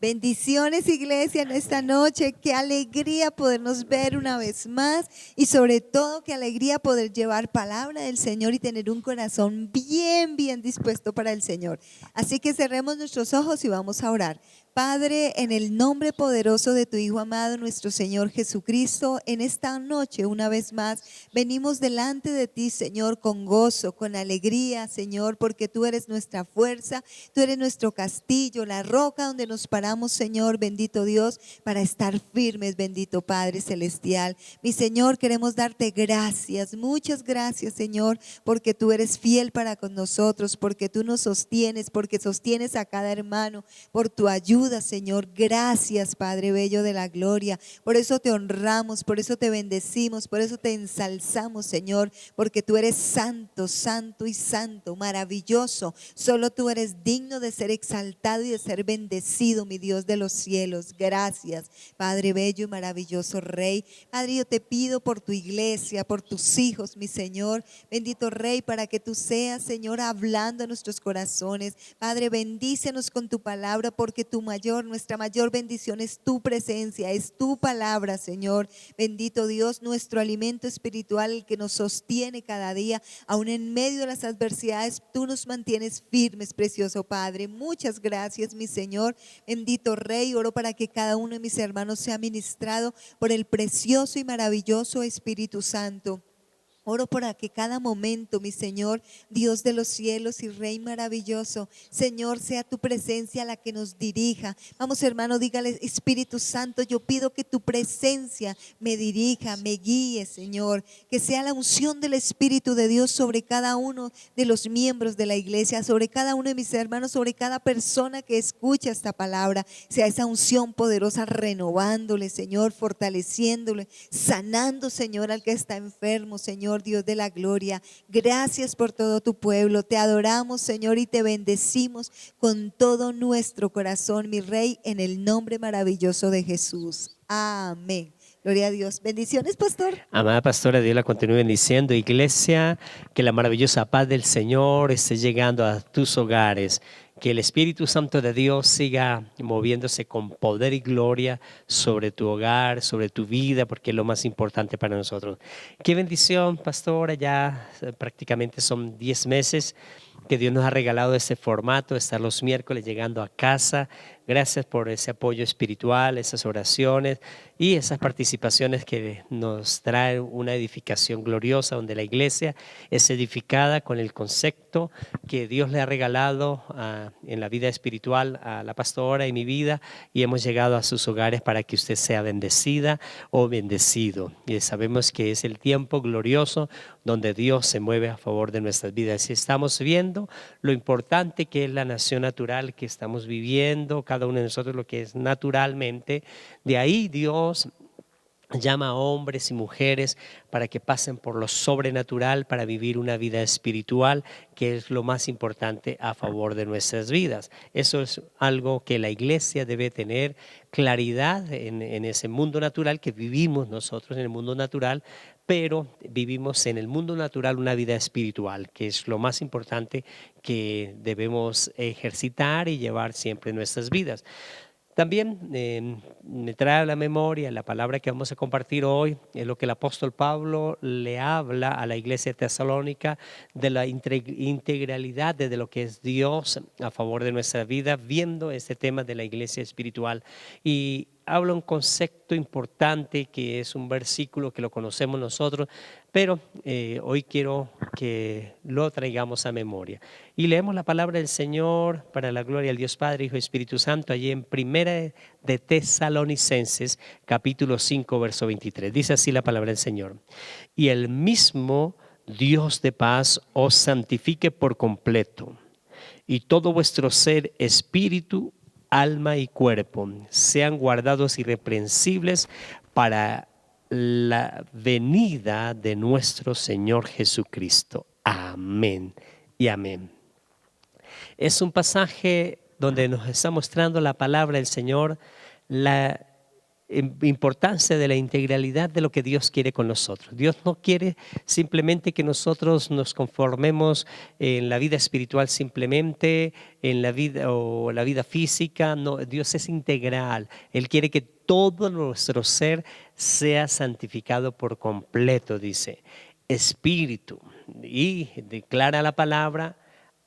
Bendiciones, iglesia, en esta noche. Qué alegría podernos ver una vez más y sobre todo qué alegría poder llevar palabra del Señor y tener un corazón bien dispuesto para el Señor. Así que cerremos nuestros ojos y vamos a orar. Padre, en el nombre poderoso de tu Hijo amado, nuestro Señor Jesucristo, en esta noche una vez más venimos delante de ti, Señor, con gozo, con alegría, Señor, porque tú eres nuestra fuerza, tú eres nuestro castillo, la roca donde nos paramos, Señor, bendito Dios, para estar firmes, bendito Padre Celestial. Mi Señor, queremos darte gracias, muchas gracias, Señor, porque tú eres fiel para con nosotros, porque tú nos sostienes, porque sostienes a cada hermano, por tu ayuda, Señor. Gracias, Padre bello de la gloria. Por eso te honramos, por eso te bendecimos, por eso te ensalzamos, Señor, porque tú eres santo, santo y santo, maravilloso. Solo tú eres digno de ser exaltado y de ser bendecido, mi Dios de los cielos. Gracias, Padre bello y maravilloso Rey. Padre, yo te pido por tu iglesia, por tus hijos, mi Señor. Bendito Rey, para que tú seas, Señor, hablando a nuestros corazones. Padre, bendícenos con tu palabra, porque nuestra mayor bendición es tu presencia, es tu palabra, Señor. Bendito Dios, nuestro alimento espiritual, el que nos sostiene cada día, aún en medio de las adversidades, tú nos mantienes firmes, precioso Padre. Muchas gracias, mi Señor. Bendito Rey, oro para que cada uno de mis hermanos sea ministrado por el precioso y maravilloso Espíritu Santo. Oro para que cada momento, mi Señor, Dios de los cielos y Rey maravilloso, Señor, sea tu presencia la que nos dirija. Vamos, hermano, dígale: Espíritu Santo, yo pido que tu presencia me dirija, me guíe, Señor. Que sea la unción del Espíritu de Dios sobre cada uno de los miembros de la iglesia, sobre cada uno de mis hermanos, sobre cada persona que escucha esta palabra. Sea esa unción poderosa renovándole, Señor, fortaleciéndole, sanando, Señor, al que está enfermo, Señor. Dios de la gloria, gracias por todo tu pueblo, te adoramos, Señor, y te bendecimos con todo nuestro corazón, mi Rey, en el nombre maravilloso de Jesús. Amén. Gloria a Dios. Bendiciones, pastor. Amada pastora, Dios la continúe bendiciendo. Iglesia, que la maravillosa paz del Señor esté llegando a tus hogares. Que el Espíritu Santo de Dios siga moviéndose con poder y gloria sobre tu hogar, sobre tu vida, porque es lo más importante para nosotros. Qué bendición, pastora. Ya prácticamente son 10 meses que Dios nos ha regalado este formato, estar los miércoles llegando a casa. Gracias por ese apoyo espiritual, esas oraciones y esas participaciones que nos traen una edificación gloriosa, donde la iglesia es edificada con el concepto que Dios le ha regalado en la vida espiritual a la pastora y mi vida, y hemos llegado a sus hogares para que usted sea bendecida o bendecido. Y sabemos que es el tiempo glorioso donde Dios se mueve a favor de nuestras vidas. Y estamos viendo lo importante que es la nación natural que estamos viviendo, cada uno de nosotros, lo que es naturalmente. De ahí Dios llama a hombres y mujeres para que pasen por lo sobrenatural para vivir una vida espiritual, que es lo más importante a favor de nuestras vidas. Eso es algo que la iglesia debe tener claridad en ese mundo natural que vivimos nosotros, en el mundo natural, pero vivimos en el mundo natural una vida espiritual, que es lo más importante que debemos ejercitar y llevar siempre en nuestras vidas. También me trae a la memoria la palabra que vamos a compartir hoy, es lo que el apóstol Pablo le habla a la iglesia de Tesalónica, de la integralidad de lo que es Dios a favor de nuestra vida, viendo este tema de la iglesia espiritual. Y habla un concepto importante que es un versículo que lo conocemos nosotros, pero hoy quiero que lo traigamos a memoria. Y leemos la palabra del Señor para la gloria del Dios Padre, Hijo y Espíritu Santo, allí en Primera de Tesalonicenses, capítulo 5, verso 23. Dice así la palabra del Señor: y el mismo Dios de paz os santifique por completo, y todo vuestro ser, espíritu, alma y cuerpo sean guardados irreprensibles para la venida de nuestro Señor Jesucristo. Amén y amén. Es un pasaje donde nos está mostrando la palabra del Señor, importancia de la integralidad de lo que Dios quiere con nosotros. Dios no quiere simplemente que nosotros nos conformemos en la vida espiritual, simplemente en la vida o la vida física. No, Dios es integral. Él quiere que todo nuestro ser sea santificado por completo, dice. Espíritu, y declara la palabra,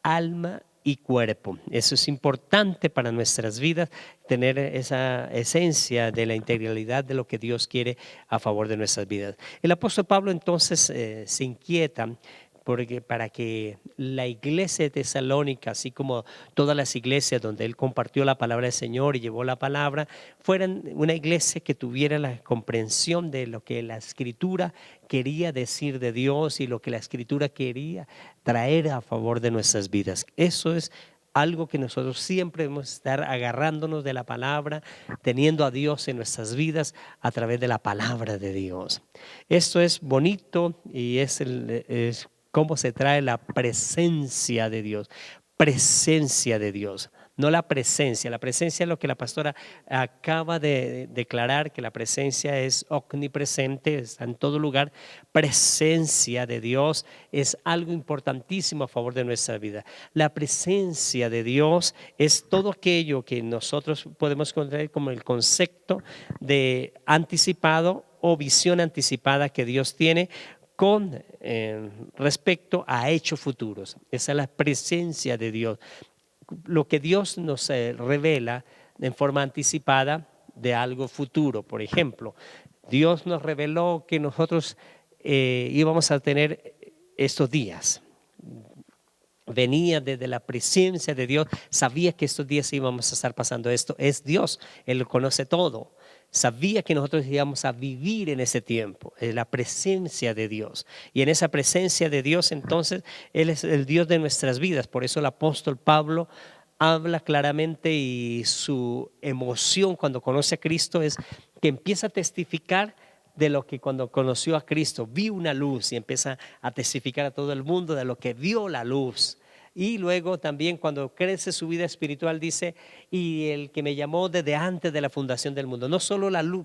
alma y cuerpo. Eso es importante para nuestras vidas, tener esa esencia de la integralidad de lo que Dios quiere a favor de nuestras vidas. El apóstol Pablo entonces se inquieta porque para que la iglesia de Tesalónica, así como todas las iglesias donde él compartió la palabra del Señor y llevó la palabra, fueran una iglesia que tuviera la comprensión de lo que la Escritura quería decir de Dios y lo que la Escritura quería traer a favor de nuestras vidas. Eso es algo que nosotros siempre debemos estar agarrándonos de la palabra, teniendo a Dios en nuestras vidas a través de la palabra de Dios. Esto es bonito y es cómo se trae la presencia de Dios. Presencia de Dios, no la presencia. La presencia es lo que la pastora acaba de declarar, que la presencia es omnipresente, está en todo lugar. Presencia de Dios es algo importantísimo a favor de nuestra vida. La presencia de Dios es todo aquello que nosotros podemos encontrar como el concepto de anticipado o visión anticipada que Dios tiene con respecto a hechos futuros. Esa es la presencia de Dios. Lo que Dios nos revela en forma anticipada de algo futuro. Por ejemplo, Dios nos reveló que nosotros íbamos a tener estos días. Venía desde la presencia de Dios, sabía que estos días íbamos a estar pasando esto. Es Dios, Él lo conoce todo. Sabía que nosotros íbamos a vivir en ese tiempo, en la presencia de Dios. Y en esa presencia de Dios, entonces, Él es el Dios de nuestras vidas. Por eso el apóstol Pablo habla claramente, y su emoción cuando conoce a Cristo es que empieza a testificar de lo que cuando conoció a Cristo, vio una luz y empieza a testificar a todo el mundo de lo que vio la luz. Y luego también cuando crece su vida espiritual dice, y el que me llamó desde antes de la fundación del mundo. No solo la luz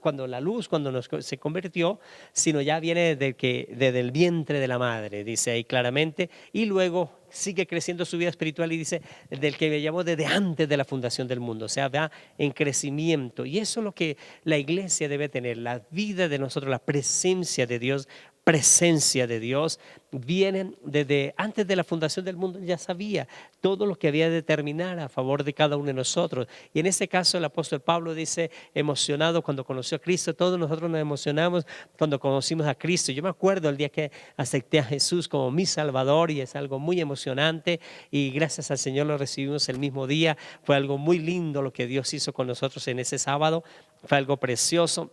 cuando se convirtió, sino ya viene desde el vientre de la madre, dice ahí claramente. Y luego sigue creciendo su vida espiritual y dice, del que me llamó desde antes de la fundación del mundo. O sea, va en crecimiento. Y eso es lo que la iglesia debe tener, la vida de nosotros, la presencia de Dios. Presencia de Dios vienen desde antes de la fundación del mundo. Ya sabía todo lo que había de determinar a favor de cada uno de nosotros. Y en este caso el apóstol Pablo dice, emocionado cuando conoció a Cristo. Todos nosotros nos emocionamos cuando conocimos a Cristo. Yo me acuerdo el día que acepté a Jesús como mi Salvador, y es algo muy emocionante, y gracias al Señor lo recibimos el mismo día. Fue algo muy lindo lo que Dios hizo con nosotros en ese sábado. Fue algo precioso.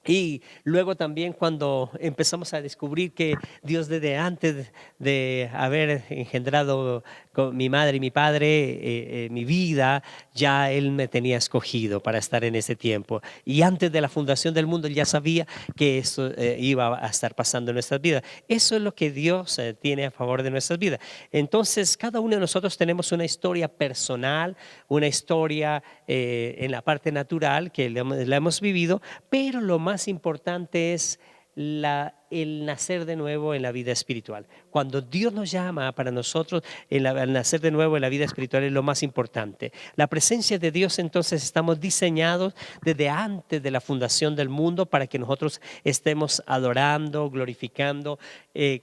Y luego también cuando empezamos a descubrir que Dios desde antes de haber engendrado con mi madre y mi padre mi vida, ya Él me tenía escogido para estar en ese tiempo. Y antes de la fundación del mundo Él ya sabía que eso iba a estar pasando en nuestras vidas. Eso es lo que Dios tiene a favor de nuestras vidas. Entonces cada uno de nosotros tenemos una historia personal, una historia en la parte natural que la hemos vivido, pero lo más importante es el nacer de nuevo en la vida espiritual. Cuando Dios nos llama para nosotros, el nacer de nuevo en la vida espiritual es lo más importante. La presencia de Dios, entonces, estamos diseñados desde antes de la fundación del mundo para que nosotros estemos adorando, glorificando,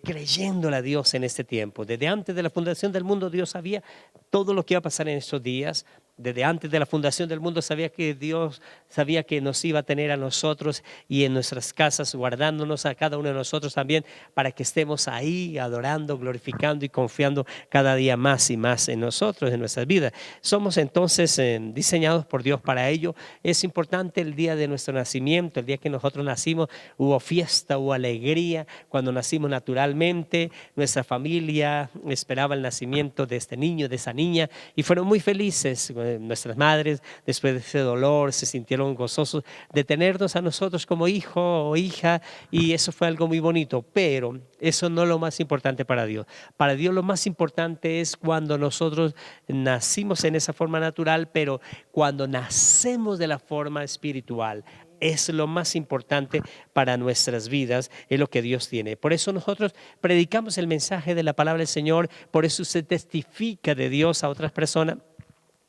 creyéndole a Dios en este tiempo. Desde antes de la fundación del mundo, Dios sabía todo lo que iba a pasar en estos días. Desde antes de la fundación del mundo sabía que Dios sabía que nos iba a tener a nosotros y en nuestras casas, guardándonos a cada uno de nosotros también, para que estemos ahí adorando, glorificando y confiando cada día más y más en nosotros, en nuestras vidas. Somos entonces diseñados por Dios para ello. Es importante el día de nuestro nacimiento, el día que nosotros nacimos, hubo fiesta, hubo alegría. Cuando nacimos naturalmente, nuestra familia esperaba el nacimiento de este niño, de esa niña, y fueron muy felices. Nuestras madres, después de ese dolor, se sintieron gozosos de tenernos a nosotros como hijo o hija, y eso fue algo muy bonito. Pero eso no es lo más importante para Dios. Para Dios lo más importante es cuando nosotros nacimos en esa forma natural, pero cuando nacemos de la forma espiritual. es lo más importante para nuestras vidas, es lo que Dios tiene. Por eso nosotros predicamos el mensaje de la palabra del Señor, por eso se testifica de Dios a otras personas.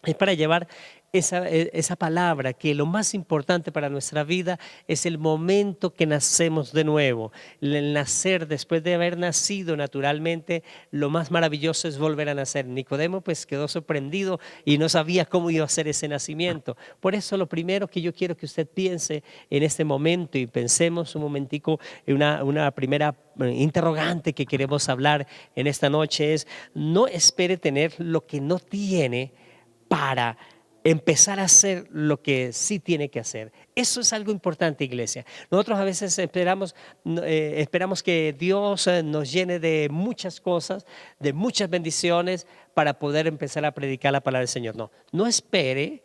Es para llevar esa palabra, que lo más importante para nuestra vida es el momento que nacemos de nuevo. El nacer, después de haber nacido naturalmente, lo más maravilloso es volver a nacer. Nicodemo pues quedó sorprendido y no sabía cómo iba a ser ese nacimiento. Por eso lo primero que yo quiero que usted piense en este momento, y pensemos un momentico en una primera interrogante que queremos hablar en esta noche, es: no espere tener lo que no tiene para empezar a hacer lo que sí tiene que hacer. Eso es algo importante, iglesia. Nosotros a veces esperamos que Dios nos llene de muchas cosas, de muchas bendiciones, para poder empezar a predicar la palabra del Señor. No espere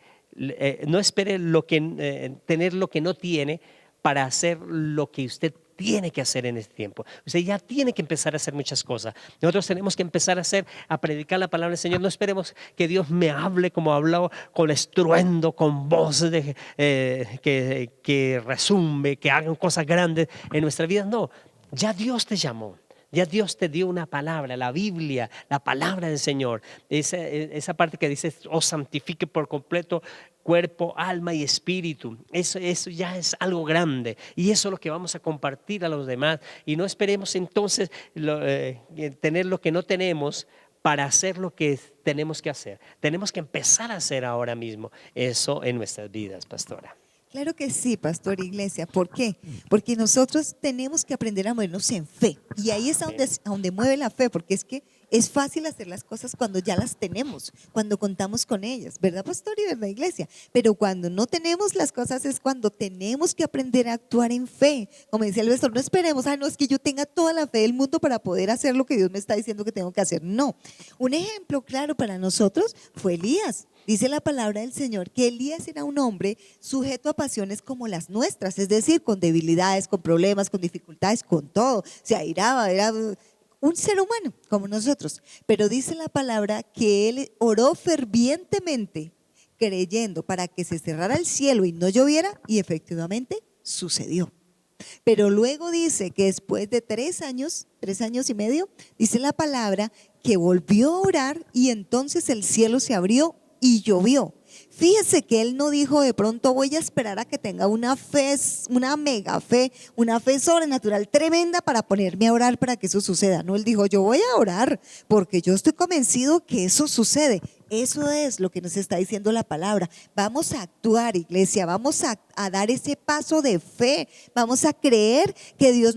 tener lo que no tiene para hacer lo que usted tiene que hacer en este tiempo. Usted ya tiene que empezar a hacer muchas cosas. Nosotros tenemos que empezar a predicar la palabra del Señor. No esperemos que Dios me hable como habló, con estruendo, con voz que resumbe, que hagan cosas grandes en nuestra vida. No, ya Dios te llamó. Ya Dios te dio una palabra, la Biblia, la palabra del Señor. Esa parte que dice: os santifique por completo cuerpo, alma y espíritu. Eso ya es algo grande, y eso es lo que vamos a compartir a los demás. Y no esperemos entonces tener lo que no tenemos para hacer lo que tenemos que hacer. Tenemos que empezar a hacer ahora mismo eso en nuestras vidas, pastora. Claro que sí, pastor Iglesia. ¿Por qué? Porque nosotros tenemos que aprender a movernos en fe. Y ahí es a donde mueve la fe, porque es que es fácil hacer las cosas cuando ya las tenemos, cuando contamos con ellas, ¿verdad, pastor y verdad, iglesia? Pero cuando no tenemos las cosas es cuando tenemos que aprender a actuar en fe. Como decía el pastor, no esperemos: no, es que yo tenga toda la fe del mundo para poder hacer lo que Dios me está diciendo que tengo que hacer. No. Un ejemplo claro para nosotros fue Elías. Dice la palabra del Señor que Elías era un hombre sujeto a pasiones como las nuestras, es decir, con debilidades, con problemas, con dificultades, con todo. Se airaba, era un ser humano como nosotros. Pero dice la palabra que él oró fervientemente, creyendo para que se cerrara el cielo y no lloviera, y efectivamente sucedió. Pero luego dice que después de 3 años y medio, dice la palabra que volvió a orar, y entonces el cielo se abrió y llovió. Fíjese que él no dijo: de pronto voy a esperar a que tenga una fe, una mega fe, una fe sobrenatural tremenda para ponerme a orar para que eso suceda. No, él dijo: yo voy a orar porque yo estoy convencido que eso sucede. Eso es lo que nos está diciendo la palabra. Vamos a actuar, iglesia, vamos a dar ese paso de fe, vamos a creer que Dios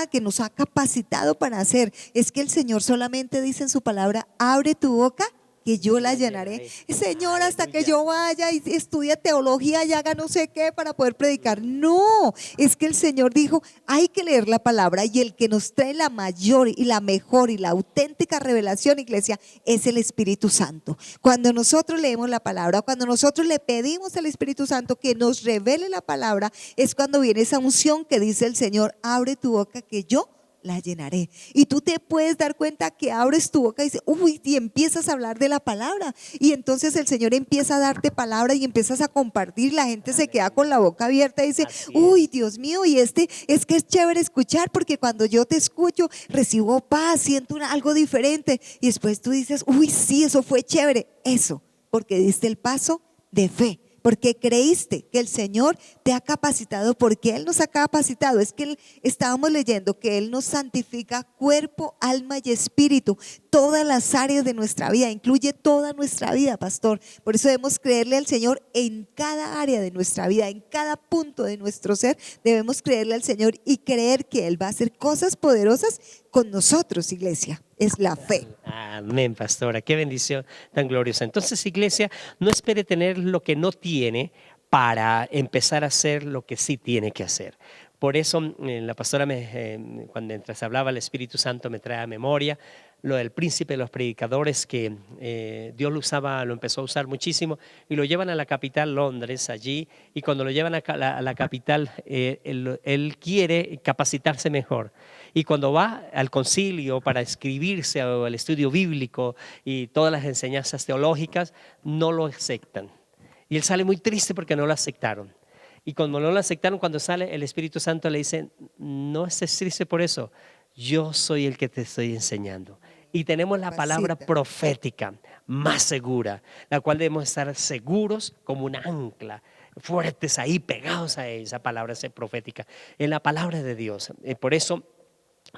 que nos ha capacitado para hacer. Es que el Señor solamente dice en su palabra: abre tu boca que yo la llenaré. Señor, hasta que yo vaya y estudie teología y haga no sé qué para poder predicar. No, es que el Señor dijo: hay que leer la palabra, y el que nos trae la mayor y la mejor y la auténtica revelación, iglesia, es el Espíritu Santo. Cuando nosotros leemos la palabra, cuando nosotros le pedimos al Espíritu Santo que nos revele la palabra, es cuando viene esa unción que dice el Señor: abre tu boca que yo la llenaré. Y tú te puedes dar cuenta que abres tu boca y dices: uy, y empiezas a hablar de la palabra, y entonces el Señor empieza a darte palabra y empiezas a compartir. La gente se queda con la boca abierta y dice: uy, Dios mío, y es que es chévere escuchar, porque cuando yo te escucho recibo paz, siento algo diferente, y después tú dices: uy, sí, eso fue chévere. Eso, porque diste el paso de fe, porque creíste que el Señor te ha capacitado, porque Él nos ha capacitado. Es que estábamos leyendo que Él nos santifica cuerpo, alma y espíritu, todas las áreas de nuestra vida, incluye toda nuestra vida, pastor. Por eso debemos creerle al Señor en cada área de nuestra vida, en cada punto de nuestro ser. Debemos creerle al Señor y creer que Él va a hacer cosas poderosas con nosotros, iglesia. Es la fe. Amén, pastora, qué bendición tan gloriosa. Entonces, iglesia, no espere tener lo que no tiene para empezar a hacer lo que sí tiene que hacer. Por eso la pastora, cuando mientras hablaba, el Espíritu Santo me trae a memoria lo del príncipe de los predicadores, que Dios lo empezó a usar muchísimo, y lo llevan a la capital, Londres, allí, y cuando lo llevan a la capital, él quiere capacitarse mejor. Y cuando va al concilio para escribirse al estudio bíblico y todas las enseñanzas teológicas, no lo aceptan. Y él sale muy triste porque no lo aceptaron. Y cuando no lo aceptaron, cuando sale, el Espíritu Santo le dice, no estés triste por eso, yo soy el que te estoy enseñando. Y tenemos la palabra Capacita. profética más segura, la cual debemos estar seguros como un ancla, fuertes ahí, pegados a esa palabra profética, en la palabra de Dios. Por eso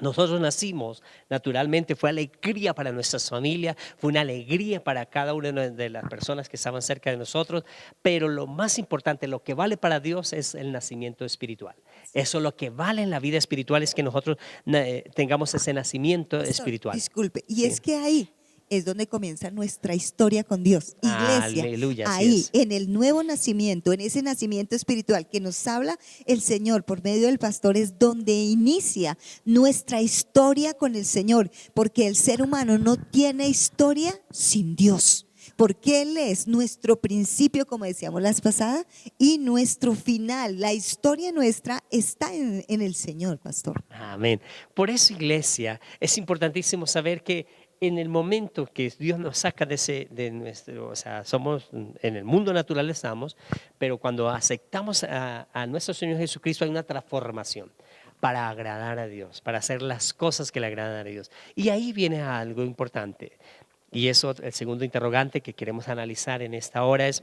nosotros nacimos naturalmente, fue alegría para nuestras familias, fue una alegría para cada una de las personas que estaban cerca de nosotros, pero lo más importante, lo que vale para Dios es el nacimiento espiritual. Eso lo que vale en la vida espiritual es que nosotros tengamos ese nacimiento Pastor, espiritual. disculpe, y Sí. es que ahí es donde comienza nuestra historia con Dios. Iglesia, Aleluya, así ahí, es. en el nuevo nacimiento, en ese nacimiento espiritual que nos habla el Señor por medio del pastor, es donde inicia nuestra historia con el Señor, porque el ser humano no tiene historia sin Dios. Porque Él es nuestro principio, como decíamos las pasadas, y nuestro final. La historia nuestra está en el Señor, pastor. Amén. Por eso, iglesia, es importantísimo saber que en el momento que Dios nos saca de nuestro, o sea, somos en el mundo natural estamos, pero cuando aceptamos a nuestro Señor Jesucristo hay una transformación para agradar a Dios, para hacer las cosas que le agradan a Dios. Y ahí viene algo importante. Y eso, el segundo interrogante que queremos analizar en esta hora es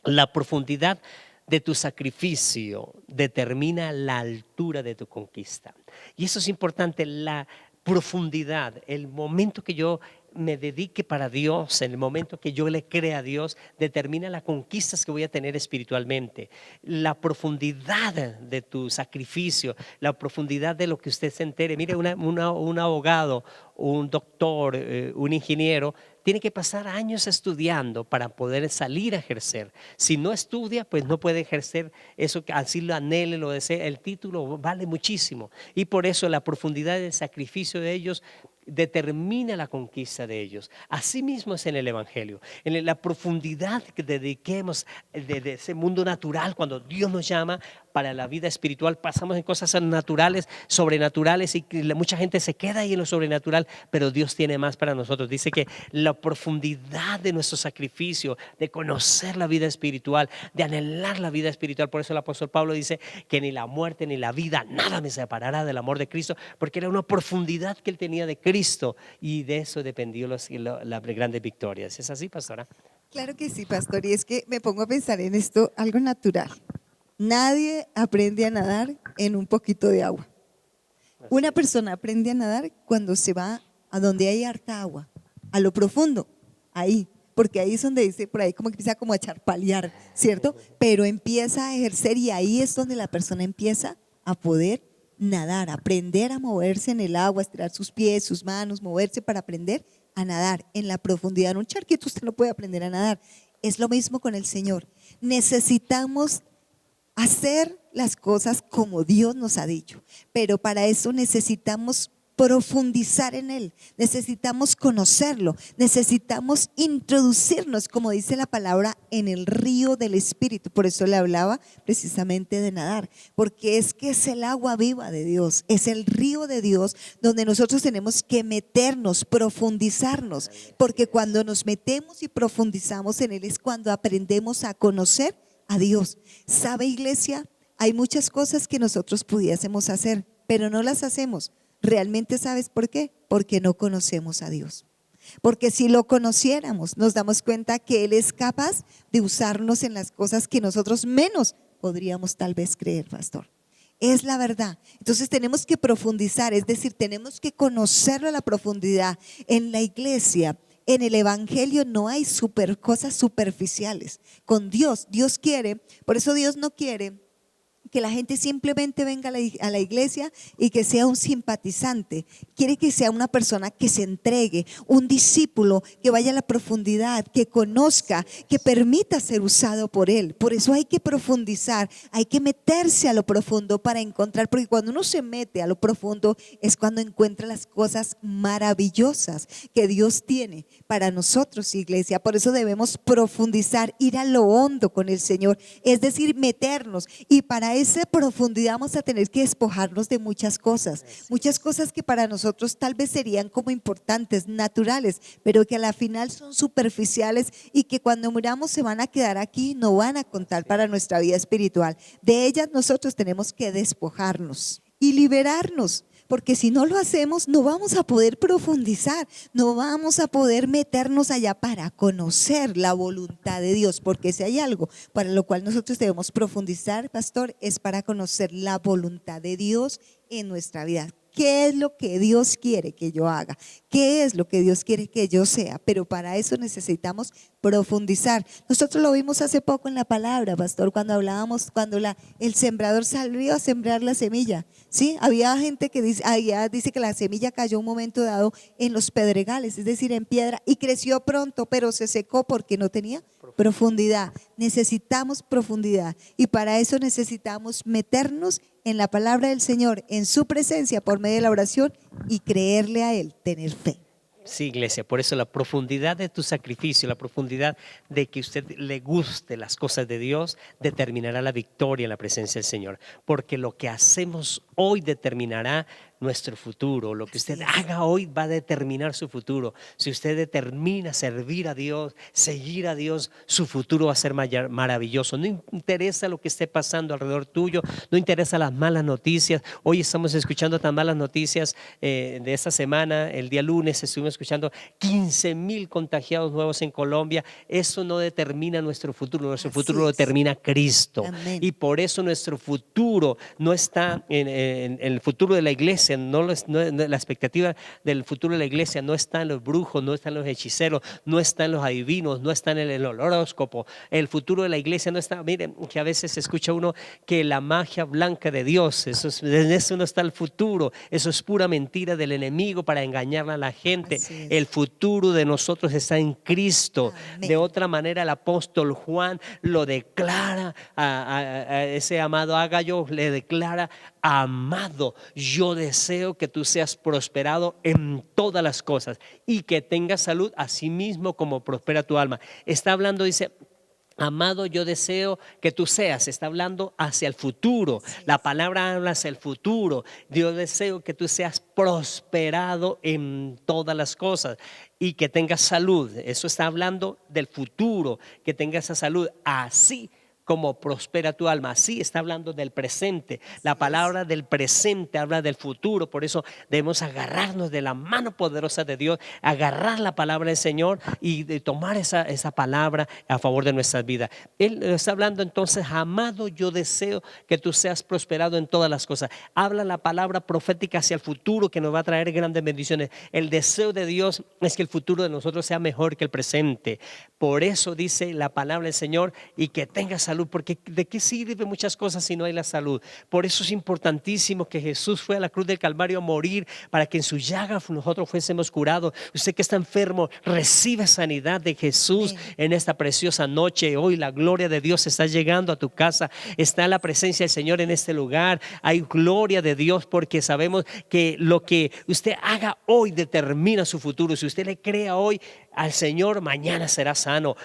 la profundidad de tu sacrificio determina la altura de tu conquista. Y eso es importante, la profundidad, el momento que yo me dedique para Dios, el momento que yo le crea a Dios, determina las conquistas que voy a tener espiritualmente. La profundidad de tu sacrificio, la profundidad de lo que usted se entere. Mire, un abogado, un doctor, un ingeniero, tiene que pasar años estudiando para poder salir a ejercer. Si no estudia, pues no puede ejercer eso que así lo anhele, lo desee. El título vale muchísimo. Y por eso la profundidad del sacrificio de ellos determina la conquista de ellos. Así mismo es en el Evangelio. En la profundidad que dediquemos de ese mundo natural, cuando Dios nos llama para la vida espiritual, pasamos en cosas naturales, sobrenaturales, y mucha gente se queda ahí en lo sobrenatural, pero Dios tiene más para nosotros. Dice que la profundidad de nuestro sacrificio, de conocer la vida espiritual, de anhelar la vida espiritual. Por eso el apóstol Pablo dice que ni la muerte ni la vida, nada me separará del amor de Cristo, porque era una profundidad que él tenía de Cristo, y de eso dependió las grandes victorias. ¿Es así, pastora? Claro que sí, pastor, y es que me pongo a pensar en esto, algo natural. Nadie aprende a nadar en un poquito de agua. Una persona aprende a nadar cuando se va a donde hay harta agua, a lo profundo, ahí, porque ahí es donde dice, por ahí como que empieza como a charpalear, ¿cierto? Pero empieza a ejercer y ahí es donde la persona empieza a poder nadar, aprender a moverse en el agua, estirar sus pies, sus manos, moverse para aprender a nadar en la profundidad. En un charquito usted no puede aprender a nadar. Es lo mismo con el Señor. Necesitamos hacer las cosas como Dios nos ha dicho, pero para eso necesitamos profundizar en Él, necesitamos conocerlo, necesitamos introducirnos, como dice la palabra, en el río del Espíritu. Por eso le hablaba precisamente de nadar, porque es que es el agua viva de Dios, es el río de Dios donde nosotros tenemos que meternos, profundizarnos, porque cuando nos metemos y profundizamos en Él es cuando aprendemos a conocer a Dios. ¿Sabe, iglesia? Hay muchas cosas que nosotros pudiésemos hacer, pero no las hacemos. ¿Realmente sabes por qué? Porque no conocemos a Dios. Porque si lo conociéramos, nos damos cuenta que Él es capaz de usarnos en las cosas que nosotros menos podríamos tal vez creer, pastor. Es la verdad. Entonces tenemos que profundizar, es decir, tenemos que conocerlo a la profundidad. En la iglesia, en el evangelio no hay cosas superficiales. Con Dios, Dios quiere, por eso Dios no quiere que la gente simplemente venga a la iglesia y que sea un simpatizante. Quiere que sea una persona que se entregue, un discípulo que vaya a la profundidad, que conozca, que permita ser usado por Él. Por eso hay que profundizar, hay que meterse a lo profundo para encontrar, porque cuando uno se mete a lo profundo es cuando encuentra las cosas maravillosas que Dios tiene para nosotros, iglesia. Por eso debemos profundizar, ir a lo hondo con el Señor, es decir, meternos, y para eso esa profundidad vamos a tener que despojarnos de muchas cosas que para nosotros tal vez serían como importantes, naturales, pero que a la final son superficiales y que cuando muramos se van a quedar aquí, no van a contar para nuestra vida espiritual. De ellas nosotros tenemos que despojarnos y liberarnos. Porque si no lo hacemos, no vamos a poder profundizar, no vamos a poder meternos allá para conocer la voluntad de Dios. Porque si hay algo para lo cual nosotros debemos profundizar, pastor, es para conocer la voluntad de Dios en nuestra vida. ¿Qué es lo que Dios quiere que yo haga? ¿Qué es lo que Dios quiere que yo sea? Pero para eso necesitamos profundizar. Nosotros lo vimos hace poco en la palabra, pastor, cuando hablábamos, cuando el sembrador salió a sembrar la semilla. ¿Sí? Había gente que dice que la semilla cayó un momento dado en los pedregales, es decir, en piedra, y creció pronto, pero se secó porque no tenía profundidad. Necesitamos profundidad y para eso necesitamos meternos en la palabra del Señor, en su presencia por medio de la oración y creerle a Él, tener fe. Sí, iglesia, por eso la profundidad de tu sacrificio, la profundidad de que usted le guste las cosas de Dios, determinará la victoria en la presencia del Señor. Porque lo que hacemos hoy determinará nuestro futuro. Lo que usted haga hoy va a determinar su futuro. Si usted determina servir a Dios, seguir a Dios, su futuro va a ser maravilloso. No interesa lo que esté pasando alrededor tuyo, no interesa las malas noticias. Hoy estamos escuchando tan malas noticias de esta semana. El día lunes estuvimos escuchando 15,000 contagiados nuevos en Colombia. Eso no determina nuestro futuro. Nuestro futuro lo determina Cristo. Amén. Y por eso nuestro futuro no está en el futuro de la iglesia. La expectativa del futuro de la iglesia no está en los brujos, no está en los hechiceros, no está en los adivinos, no está en el horóscopo. El futuro de la iglesia no está, miren, que a veces escucha uno que la magia blanca de Dios, en eso no está el futuro. Eso es pura mentira del enemigo para engañar a la gente. El futuro de nosotros está en Cristo. Amén. De otra manera, el apóstol Juan lo declara a ese amado Ágayo, le declara: amado, yo deseo que tú seas prosperado en todas las cosas y que tengas salud, así mismo como prospera tu alma. Está hablando, dice: amado, yo deseo que tú seas. Está hablando hacia el futuro. La palabra habla hacia el futuro. Yo deseo que tú seas prosperado en todas las cosas y que tengas salud. Eso está hablando del futuro, que tengas esa salud, así como prospera tu alma. Así está hablando del presente. La palabra del presente habla del futuro. Por eso debemos agarrarnos de la mano poderosa de Dios, agarrar la palabra del Señor y de tomar esa palabra a favor de nuestras vidas. Él está hablando entonces: amado, yo deseo que tú seas prosperado en todas las cosas. Habla la palabra profética hacia el futuro, que nos va a traer grandes bendiciones. El deseo de Dios es que el futuro de nosotros sea mejor que el presente. Por eso dice la palabra del Señor: y que tengas salud. Porque ¿de qué sirve muchas cosas si no hay la salud? Por eso es importantísimo que Jesús fue a la cruz del Calvario a morir, para que en su llaga nosotros fuésemos curados. Usted que está enfermo, recibe sanidad de Jesús. Amén. En esta preciosa noche. Hoy la gloria de Dios está llegando a tu casa. Está la presencia del Señor en este lugar. Hay gloria de Dios, porque sabemos que lo que usted haga hoy determina su futuro. Si usted le crea hoy al Señor, mañana será sano,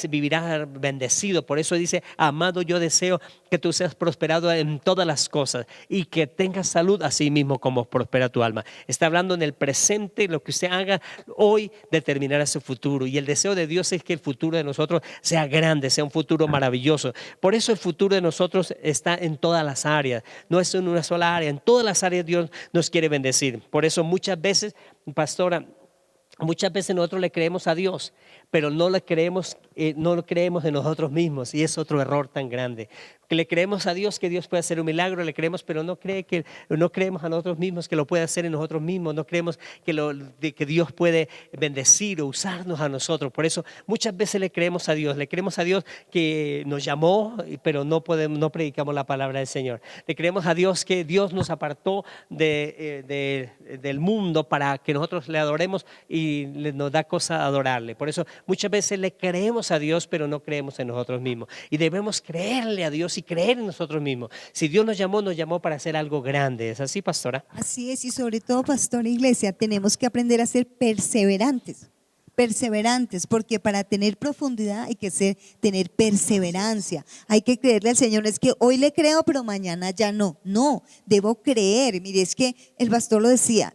vivirá bendecido. Por eso dice: amado, yo deseo que tú seas prosperado en todas las cosas y que tengas salud, así mismo como prospera tu alma. Está hablando en el presente. Lo que usted haga hoy determinará su futuro, y el deseo de Dios es que el futuro de nosotros sea grande, sea un futuro maravilloso. Por eso el futuro de nosotros está en todas las áreas, no es en una sola área. En todas las áreas Dios nos quiere bendecir. Por eso muchas veces, pastora, nosotros le creemos a Dios, pero no lo creemos en nosotros mismos, y es otro error tan grande. Que le creemos a Dios que Dios puede hacer un milagro, le creemos, pero no creemos a nosotros mismos que lo puede hacer en nosotros mismos. No creemos que Dios puede bendecir o usarnos a nosotros. Por eso muchas veces le creemos a Dios que nos llamó, pero no predicamos la palabra del Señor. Le creemos a Dios que Dios nos apartó del mundo para que nosotros le adoremos, y nos da cosa adorarle. Por eso muchas veces le creemos a Dios, pero no creemos en nosotros mismos, y debemos creerle a Dios y creer en nosotros mismos. Si Dios nos llamó para hacer algo grande. ¿Es así, pastora? Así es, y sobre todo, pastor, iglesia, tenemos que aprender a ser perseverantes. perseverantes, porque para tener profundidad hay que tener perseverancia. Hay que creerle al Señor. No es que hoy le creo, pero mañana ya no. No, debo creer. Mire, es que el pastor lo decía.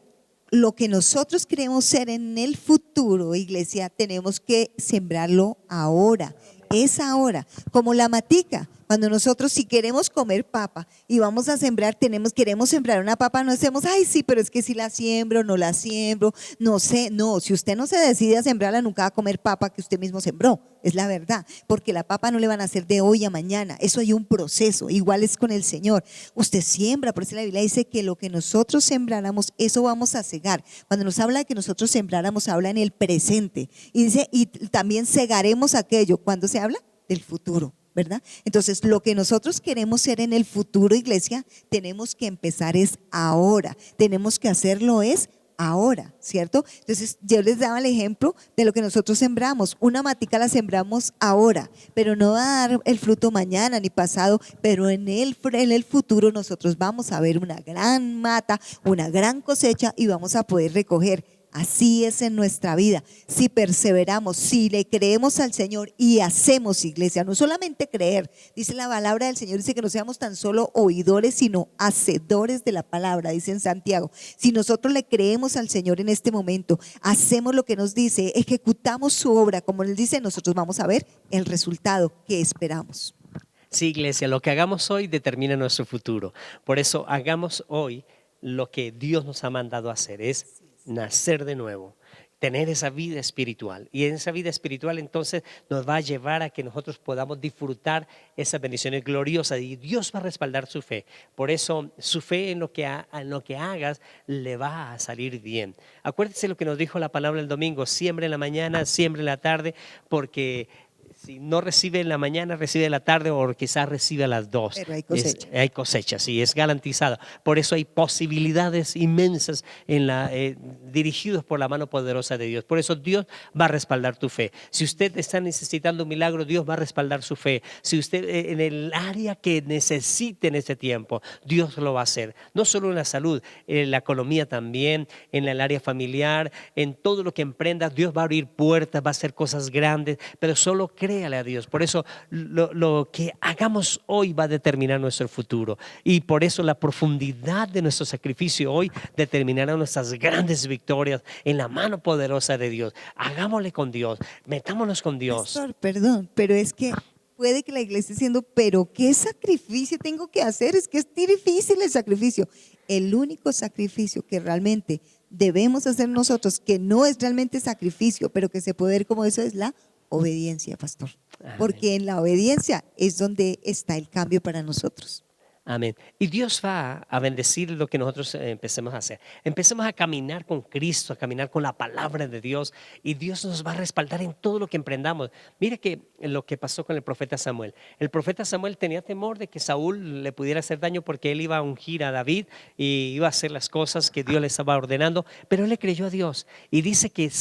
Lo que nosotros queremos ser en el futuro, iglesia, tenemos que sembrarlo ahora. Es ahora, como la matica. Cuando nosotros si queremos comer papa y vamos a sembrar, queremos sembrar una papa, no decimos, ay sí, pero es que si la siembro, no la siembro, no sé, no, si usted no se decide a sembrarla, nunca va a comer papa que usted mismo sembró, es la verdad, porque la papa no le van a hacer de hoy a mañana, eso hay un proceso, igual es con el Señor, usted siembra, por eso la Biblia dice que lo que nosotros sembráramos, eso vamos a cegar. Cuando nos habla de que nosotros sembráramos, habla en el presente, y dice, y también cegaremos aquello, cuando se habla del futuro, ¿verdad? Entonces, lo que nosotros queremos ser en el futuro, iglesia, tenemos que empezar es ahora, tenemos que hacerlo es ahora, ¿cierto? Entonces, yo les daba el ejemplo de lo que nosotros sembramos. Una matica la sembramos ahora, pero no va a dar el fruto mañana ni pasado, pero en el futuro nosotros vamos a ver una gran mata, una gran cosecha y vamos a poder recoger. Así es en nuestra vida. Si perseveramos, si le creemos al Señor y hacemos, iglesia, no solamente creer, dice la palabra del Señor, dice que no seamos tan solo oidores, sino hacedores de la palabra, dice en Santiago. Si nosotros le creemos al Señor en este momento, hacemos lo que nos dice, ejecutamos su obra, como Él dice, nosotros vamos a ver el resultado que esperamos. Sí, iglesia, lo que hagamos hoy determina nuestro futuro. Por eso hagamos hoy lo que Dios nos ha mandado a hacer, es nacer de nuevo, tener esa vida espiritual. Y en esa vida espiritual entonces nos va a llevar a que nosotros podamos disfrutar esas bendiciones gloriosas y Dios va a respaldar su fe. Por eso su fe en lo que hagas le va a salir bien. Acuérdese lo que nos dijo la palabra el domingo: siembra en la mañana, siembra en la tarde, porque si no recibe en la mañana, recibe en la tarde o quizás recibe a las 2. Pero hay cosecha. Hay cosecha, sí, es garantizada. Por eso hay posibilidades inmensas dirigidos por la mano poderosa de Dios. Por eso Dios va a respaldar tu fe. Si usted está necesitando un milagro, Dios va a respaldar su fe. Si usted en el área que necesite en este tiempo, Dios lo va a hacer. No solo en la salud, en la economía también, en el área familiar, en todo lo que emprendas, Dios va a abrir puertas, va a hacer cosas grandes, pero solo créale a Dios. Por eso lo que hagamos hoy va a determinar nuestro futuro. Y por eso la profundidad de nuestro sacrificio hoy determinará nuestras grandes victorias en la mano poderosa de Dios. Hagámosle con Dios, metámonos con Dios. Pastor, perdón, pero es que puede que la iglesia esté diciendo, pero ¿qué sacrificio tengo que hacer? Es que es difícil el sacrificio. El único sacrificio que realmente debemos hacer nosotros, que no es realmente sacrificio, pero que se puede ver como eso, es la obediencia, pastor. Amén. Porque en la obediencia es donde está el cambio para nosotros. Amén. Y Dios va a bendecir lo que nosotros empecemos a hacer. Empecemos a caminar con Cristo, a caminar con la palabra de Dios, y Dios nos va a respaldar en todo lo que emprendamos. Mira que lo que pasó con el profeta Samuel. El profeta Samuel tenía temor de que Saúl le pudiera hacer daño porque él iba a ungir a David y iba a hacer las cosas que Dios le estaba ordenando, pero él le creyó a Dios y dice que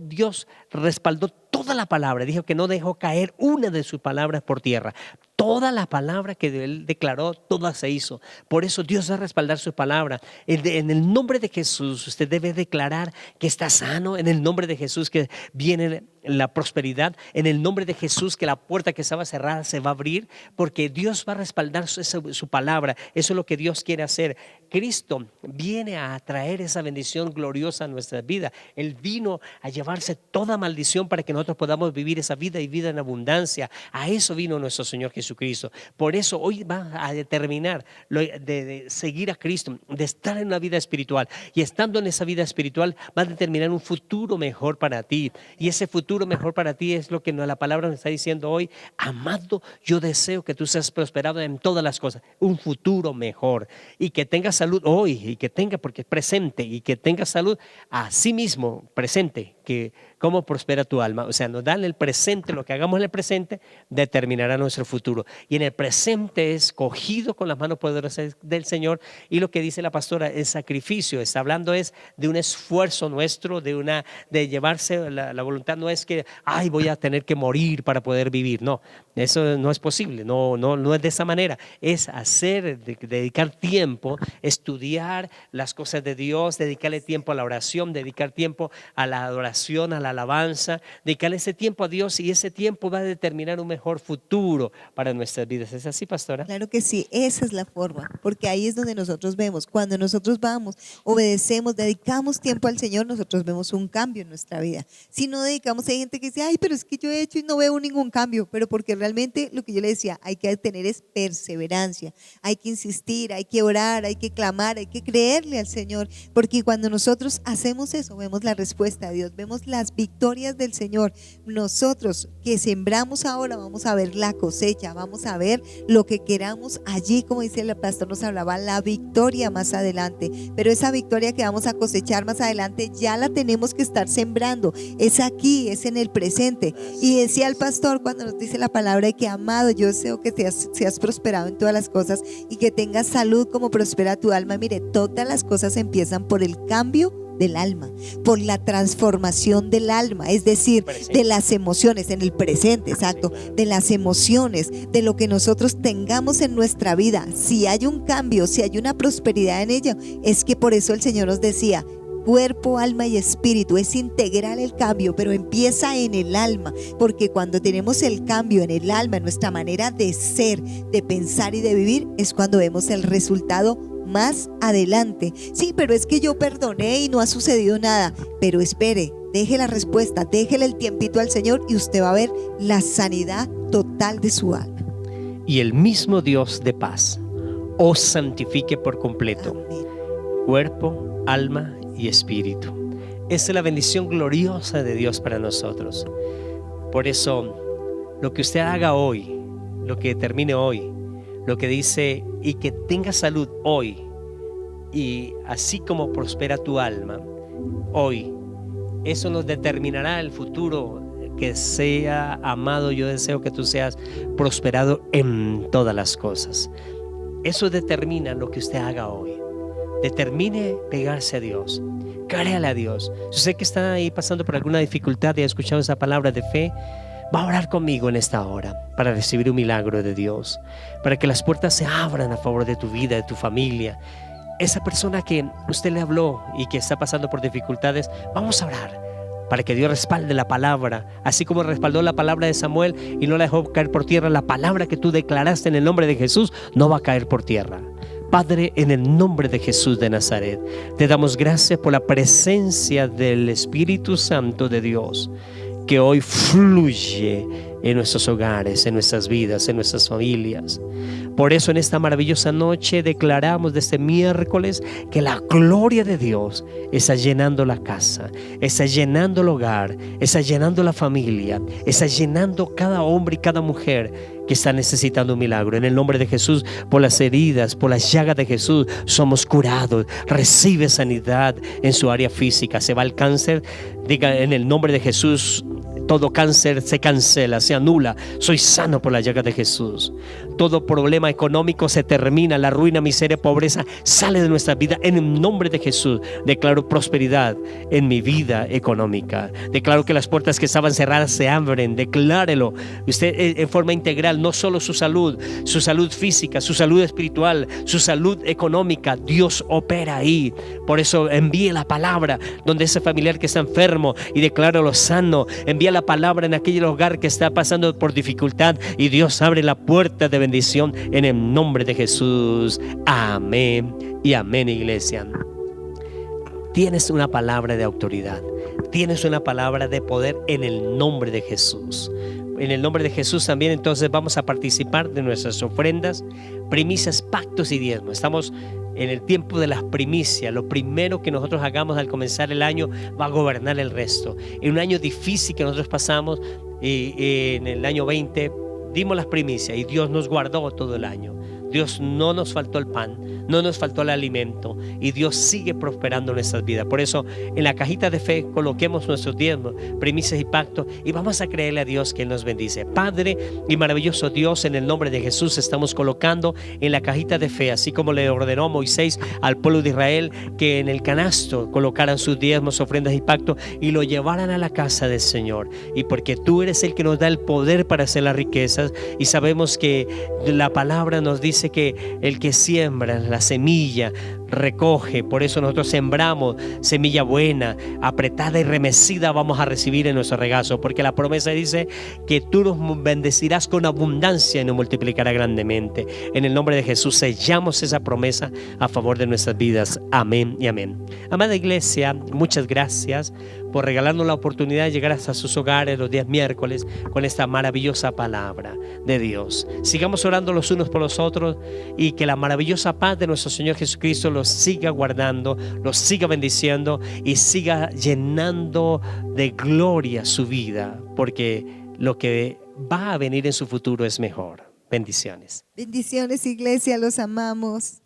Dios respaldó toda la palabra. Dijo que no dejó caer una de sus palabras por tierra. Toda la palabra que él declaró, toda se hizo. Por eso Dios va a respaldar su palabra. En el nombre de Jesús usted debe declarar que está sano. En el nombre de Jesús que viene la prosperidad. En el nombre de Jesús que la puerta que estaba cerrada se va a abrir, porque Dios va a respaldar su palabra. Eso es lo que Dios quiere hacer. Cristo viene a traer esa bendición gloriosa a nuestra vida. Él vino a llevarse toda maldición para que nosotros podamos vivir esa vida y vida en abundancia. A eso vino nuestro Señor Jesucristo. Por eso hoy va a determinar de seguir a Cristo, de estar en una vida espiritual, y estando en esa vida espiritual va a determinar un futuro mejor para ti. Y ese futuro mejor para ti es lo que la palabra nos está diciendo hoy: amado, yo deseo que tú seas prosperado en todas las cosas, un futuro mejor, y que tengas salud hoy, y que tenga, porque es presente, y que tengas salud a sí mismo presente, que cómo prospera tu alma. O sea, nos dan el presente, lo que hagamos en el presente determinará nuestro futuro. Y en el presente es cogido con las manos poderosas del Señor. Y lo que dice la pastora, el sacrificio, está hablando es de un esfuerzo nuestro, de llevarse la voluntad. No es que, ay, voy a tener que morir para poder vivir. No, eso no es posible, no es de esa manera. Es dedicar tiempo, estudiar las cosas de Dios, dedicarle tiempo a la oración, dedicar tiempo a la adoración, adoración, a la alabanza, dedicarle ese tiempo a Dios, y ese tiempo va a determinar un mejor futuro para nuestras vidas. ¿Es así, pastora? Claro que sí, esa es la forma, porque ahí es donde nosotros vemos, cuando nosotros vamos, obedecemos, dedicamos tiempo al Señor, nosotros vemos un cambio en nuestra vida. Si no dedicamos, hay gente que dice, ay, pero es que yo he hecho y no veo ningún cambio, pero porque realmente lo que yo le decía, hay que tener es perseverancia, hay que insistir, hay que orar, hay que clamar, hay que creerle al Señor, porque cuando nosotros hacemos eso, vemos la respuesta de Dios, vemos las victorias del Señor. Nosotros que sembramos ahora vamos a ver la cosecha, vamos a ver lo que queramos allí, como dice el pastor, nos hablaba, la victoria más adelante, pero esa victoria que vamos a cosechar más adelante ya la tenemos que estar sembrando, es aquí, es en el presente. Y decía el pastor cuando nos dice la palabra de que, amado, yo deseo que seas prosperado en todas las cosas y que tengas salud como prospera tu alma. Mire, todas las cosas empiezan por el cambio del alma, por la transformación del alma, es decir, de las emociones en el presente, exacto, de las emociones, de lo que nosotros tengamos en nuestra vida. Si hay un cambio, si hay una prosperidad en ello, es que por eso el Señor nos decía, cuerpo, alma y espíritu, es integral el cambio, pero empieza en el alma, porque cuando tenemos el cambio en el alma, en nuestra manera de ser, de pensar y de vivir, es cuando vemos el resultado más adelante. Sí, pero es que yo perdoné y no ha sucedido nada. Pero espere, deje la respuesta, déjele el tiempito al Señor y usted va a ver la sanidad total de su alma. Y el mismo Dios de paz os santifique por completo, Amén. cuerpo, alma y espíritu. Esa es la bendición gloriosa de Dios para nosotros. Por eso, lo que usted haga hoy, lo que termine hoy, lo que dice, y que tenga salud hoy, y así como prospera tu alma hoy, eso nos determinará el futuro. Que sea, amado, yo deseo que tú seas prosperado en todas las cosas. Eso determina lo que usted haga hoy. Determine pegarse a Dios, créale a Dios. Si usted que está ahí pasando por alguna dificultad y ha escuchado esa palabra de fe, va a orar conmigo en esta hora para recibir un milagro de Dios, para que las puertas se abran a favor de tu vida, de tu familia. Esa persona que usted le habló y que está pasando por dificultades, vamos a orar para que Dios respalde la palabra, así como respaldó la palabra de Samuel y no la dejó caer por tierra. La palabra que tú declaraste en el nombre de Jesús no va a caer por tierra. Padre, en el nombre de Jesús de Nazaret, te damos gracias por la presencia del Espíritu Santo de Dios, que hoy fluye en nuestros hogares, en nuestras vidas, en nuestras familias. Por eso en esta maravillosa noche declaramos de este miércoles que la gloria de Dios está llenando la casa, está llenando el hogar, está llenando la familia, está llenando cada hombre y cada mujer que está necesitando un milagro. En el nombre de Jesús, por las heridas, por las llagas de Jesús, somos curados. Recibe sanidad en su área física. Se va el cáncer, diga en el nombre de Jesús, todo cáncer se cancela, se anula. Soy sano por la llaga de Jesús. Todo problema económico se termina. La ruina, miseria, pobreza sale de nuestra vida. En el nombre de Jesús declaro prosperidad en mi vida económica. Declaro que las puertas que estaban cerradas se abren. Declárelo. Usted en forma integral, no solo su salud física, su salud espiritual, su salud económica. Dios opera ahí. Por eso envíe la palabra donde ese familiar que está enfermo y decláralo sano. Envía la palabra en aquel hogar que está pasando por dificultad y Dios abre la puerta de bendición en el nombre de Jesús. Amén y amén, iglesia. Tienes una palabra de autoridad, tienes una palabra de poder en el nombre de Jesús. En el nombre de Jesús también entonces vamos a participar de nuestras ofrendas, primicias, pactos y diezmos. Estamos en el tiempo de las primicias. Lo primero que nosotros hagamos al comenzar el año va a gobernar el resto. En un año difícil que nosotros pasamos, en el año 20, dimos las primicias y Dios nos guardó todo el año. Dios no nos faltó el pan, no nos faltó el alimento y Dios sigue prosperando nuestras vidas. Por eso en la cajita de fe coloquemos nuestros diezmos, primicias y pactos y vamos a creerle a Dios que Él nos bendice. Padre y maravilloso Dios, en el nombre de Jesús estamos colocando en la cajita de fe, así como le ordenó Moisés al pueblo de Israel, que en el canasto colocaran sus diezmos, ofrendas y pactos y lo llevaran a la casa del Señor. Y porque tú eres el que nos da el poder para hacer las riquezas y sabemos que la palabra nos dice que el que siembra la semilla recoge. Por eso nosotros sembramos semilla buena, apretada y remecida vamos a recibir en nuestro regazo, porque la promesa dice que tú nos bendecirás con abundancia y nos multiplicarás grandemente. En el nombre de Jesús sellamos esa promesa a favor de nuestras vidas. Amén y amén. Amada iglesia, muchas gracias por regalarnos la oportunidad de llegar hasta sus hogares los días miércoles con esta maravillosa palabra de Dios. Sigamos orando los unos por los otros y que la maravillosa paz de nuestro Señor Jesucristo los siga guardando, los siga bendiciendo y siga llenando de gloria su vida, porque lo que va a venir en su futuro es mejor. Bendiciones. Bendiciones, iglesia, los amamos.